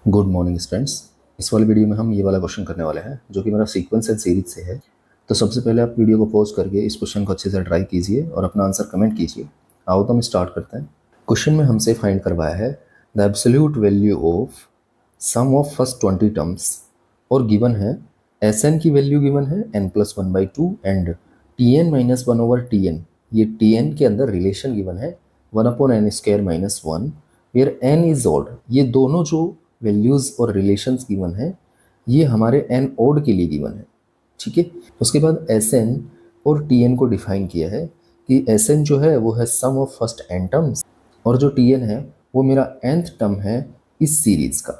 Good morning students. इस वाले video में हम ये वाला क्वेश्चन करने वाले हैं जो कि मेरा सीक्वेंस एंड सीरीज से है। तो सबसे पहले आप वीडियो को पॉज करके इस क्वेश्चन को अच्छे से ट्राई कीजिए और अपना आंसर कमेंट कीजिए। आओ तो हम स्टार्ट करते हैं। क्वेश्चन में हमसे फाइंड करवाया है the absolute value of sum of first 20 terms और गिवन है एस एन की वैल्यू गिवन है n+1/2 and T N minus one over T N. ये टी एन के अंदर रिलेशन गिवन है 1/n² - 1 where n is odd. ये दोनों जो वैल्यूज़ और रिलेशंस गिवन है ये हमारे एन ओड के लिए गिवन है। ठीक है, उसके बाद एस एन और टी एन को डिफाइन किया है कि एस एन जो है वो है सम ऑफ फर्स्ट एन टर्म्स और जो टी एन है वो मेरा nth टर्म है इस सीरीज का।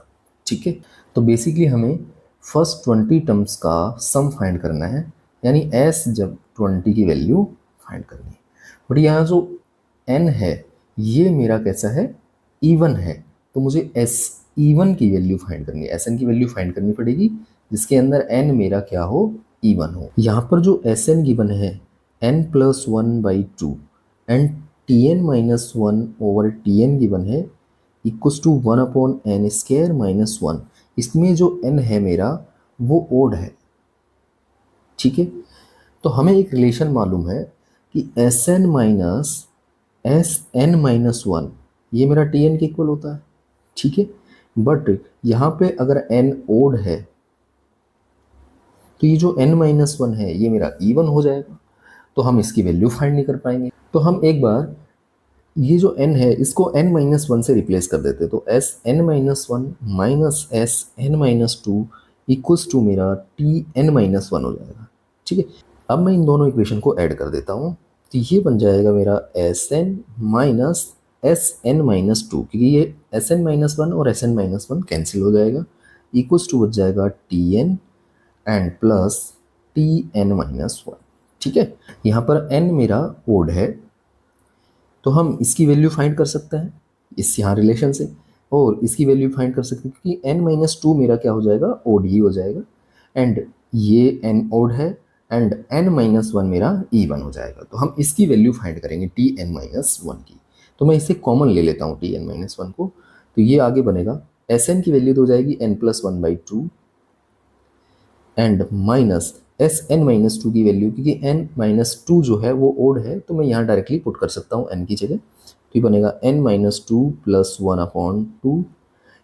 ठीक है, तो बेसिकली हमें फर्स्ट 20 टर्म्स का सम फाइंड करना है, यानी एस जब 20 की वैल्यू फाइंड करनी है। बट यहाँ जो n है ये मेरा कैसा है, इवन है, तो मुझे एस इवन की वैल्यू फाइंड करनी है, एस एन की वैल्यू फाइंड करनी पड़ेगी जिसके अंदर n मेरा क्या हो, इवन हो। यहाँ पर जो एस एन गिवन है n+1/2 and T N minus one over T N given है इक्वस टू 1/n² - 1। इसमें जो n है मेरा वो ओड है। ठीक है, तो हमें एक रिलेशन मालूम है कि S N minus S N minus one ये मेरा टी एन के इक्वल होता है। ठीक है, बट यहाँ पे अगर n ओड है तो ये जो n-1 है ये मेरा इवन हो जाएगा, तो हम इसकी वैल्यू फाइंड नहीं कर पाएंगे। तो हम एक बार ये जो n है इसको n-1 से रिप्लेस कर देते, तो S N minus one minus S N minus two equals to मेरा टी एन माइनस वन हो जाएगा। ठीक है, अब मैं इन दोनों इक्वेशन को ऐड कर देता हूँ, तो ये बन जाएगा मेरा S N minus S N minus two, क्योंकि ये एस एन माइनस वन और S N minus one cancel हो जाएगा, इक्वल्स टू बच जाएगा T N and plus T N minus one. ठीक है, यहाँ पर n मेरा ओड है तो हम इसकी वैल्यू फाइंड कर सकते हैं इस यहाँ रिलेशन से, और इसकी वैल्यू फाइंड कर सकते हैं क्योंकि n-2 मेरा क्या हो जाएगा, ओड ही हो जाएगा, एंड ये n ओड है एंड n-1 मेरा इवन हो जाएगा। तो हम इसकी वैल्यू फाइंड करेंगे टी एन माइनस वन की। तो मैं इसे कॉमन ले लेता हूँ टी एन माइनस वन को, तो ये आगे बनेगा एस एन की वैल्यू तो हो जाएगी n+1/2 and minus S N minus two की वैल्यू, क्योंकि n-2 जो है वो ओड है तो मैं यहाँ डायरेक्टली पुट कर सकता हूँ n की जगह, तो ये बनेगा n-2 + 1/2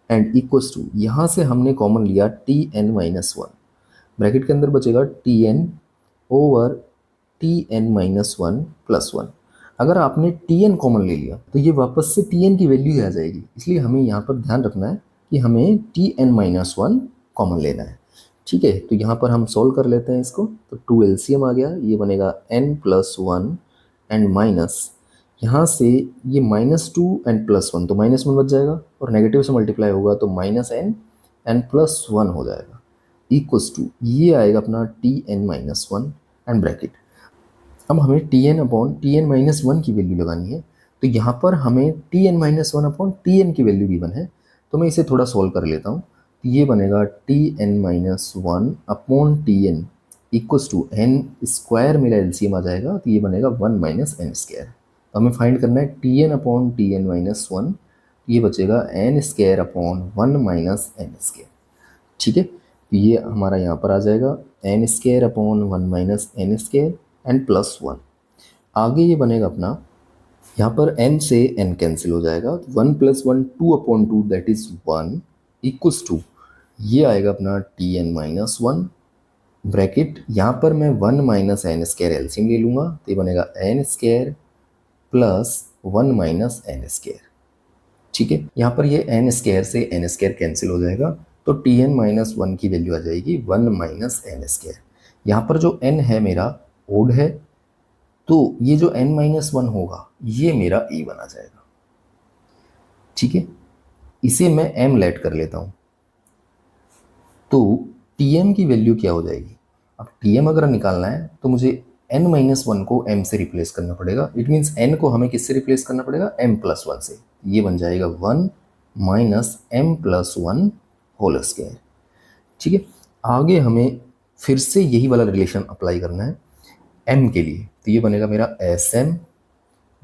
एंड इक्वल्स टू, यहाँ से हमने कॉमन लिया T N minus one, bracket के अंदर बचेगा T N over T N minus one plus one. अगर आपने टी एन कॉमन ले लिया तो ये वापस से टी एन की वैल्यू ही आ जाएगी, इसलिए हमें यहाँ पर ध्यान रखना है कि हमें T N minus one common लेना है। ठीक है, तो यहाँ पर हम सॉल्व कर लेते हैं इसको, तो 2 एलसीएम आ गया, ये बनेगा n+1 एंड माइनस यहाँ से ये -2 एंड +1, तो -1 बच जाएगा और नेगेटिव से मल्टीप्लाई होगा तो -n एंड +1 हो जाएगा, इक्वल्स टू ये आएगा अपना T N minus one and bracket. अब हमें T N upon T N minus one की वैल्यू लगानी है, तो यहाँ पर हमें T N minus one upon T N की वैल्यू गिवन है, तो मैं इसे थोड़ा सॉल्व कर लेता हूँ। तो ये बनेगा T N minus one upon T N equals to N square, मेरा एलसीएम आ जाएगा, तो ये बनेगा 1 - n²। तो हमें फाइंड करना है T N upon T N minus one, ये बचेगा n² अपॉन 1 - n²। ठीक है, तो ये हमारा यहाँ पर आ जाएगा n² अपॉन 1 - n² एंड +1। आगे ये बनेगा अपना, यहाँ पर n से n कैंसिल हो जाएगा, 1 + 1 2/2 दैट इज 1 इक्वल्स टू ये आएगा अपना T N minus one, bracket यहाँ पर मैं 1 - n² एलसीएम ले लूँगा, तो ये बनेगा n² प्लस 1 - n²। ठीक है, यहाँ पर ये n² से n² कैंसिल हो जाएगा, तो टी एन माइनस वन की वैल्यू आ जाएगी 1 - n²। यहाँ पर जो n है मेरा ओड है, तो ये जो n-1 होगा ये मेरा इवन आ जाएगा। ठीक है, इसे मैं m लेट कर लेता हूँ, तो tm की वैल्यू क्या हो जाएगी। अब tm अगर निकालना है तो मुझे n-1 को m से रिप्लेस करना पड़ेगा, इट मीन्स n को हमें किससे रिप्लेस करना पड़ेगा, m+1 से। ये बन जाएगा 1 - m+1 होल स्क्वायर। ठीक है, आगे हमें फिर से यही वाला रिलेशन अप्लाई करना है m के लिए, तो ये बनेगा मेरा sm -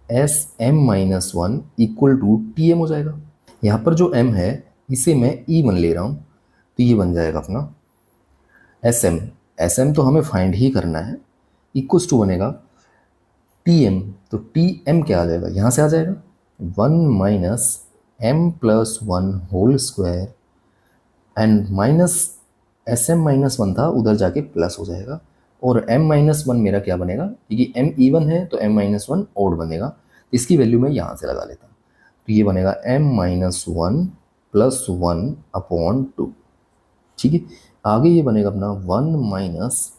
sm-1 equal to tm हो जाएगा। यहाँ पर जो m है इसे मैं E1 ले रहा हूँ, तो ये बन जाएगा अपना SM। SM तो हमें फाइंड ही करना है, इक्वल्स टू बनेगा TM। तो TM क्या आ जाएगा, यहाँ से आ जाएगा 1 minus M plus 1 whole square and minus SM-1 था, उधर जाके प्लस हो जाएगा, और M-1 मेरा क्या बनेगा, क्योंकि M इवन है तो M-1 ओड बनेगा। इसकी वैल्यू मैं यहाँ से लगा लेता हूँ, तो ये बनेगा M-1 प्लस 1 अपॉन 2। ठीक है, आगे ये बनेगा अपना 1 minus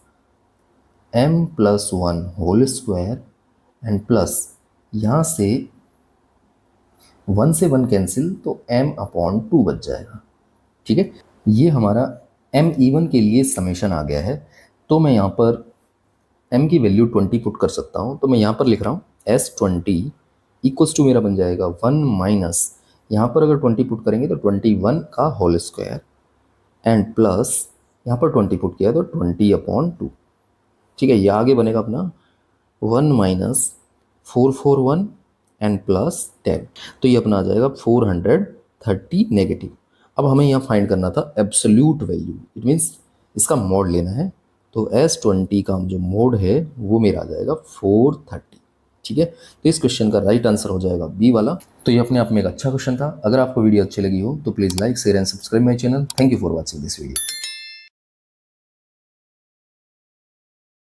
M plus 1 whole square and plus यहाँ से 1 से 1 कैंसिल, तो M अपॉन 2 बच जाएगा। ठीक है, ये हमारा M-1 के लिए समेशन आ गया है। तो मैं यहाँ पर M की वैल्यू 20 पुट कर सकता हूँ, तो मैं यहाँ पर लिख रहा हूँ S20 इक्वल्स टू मेरा बन जाएगा 1 माइनस, यहाँ पर अगर 20 पुट करेंगे तो 21 का होल स्क्वायर एंड प्लस यहाँ पर 20 पुट किया तो 20 अपॉन 2। ठीक है, ये आगे बनेगा अपना 1 माइनस 441 एंड प्लस 10, तो ये अपना आ जाएगा 430 नेगेटिव। अब हमें यहाँ फाइंड करना था एब्सोल्यूट वैल्यू, इट मीन्स इसका मोड लेना है। तो S20 का जो मोड है वो मेरा आ जाएगा 430। ठीक है, तो इस क्वेश्चन का राइट आंसर हो जाएगा बी वाला। तो ये अपने आप में एक अच्छा क्वेश्चन था। अगर आपको वीडियो अच्छी लगी हो तो please like share and subscribe my channel. Thank you for watching this video.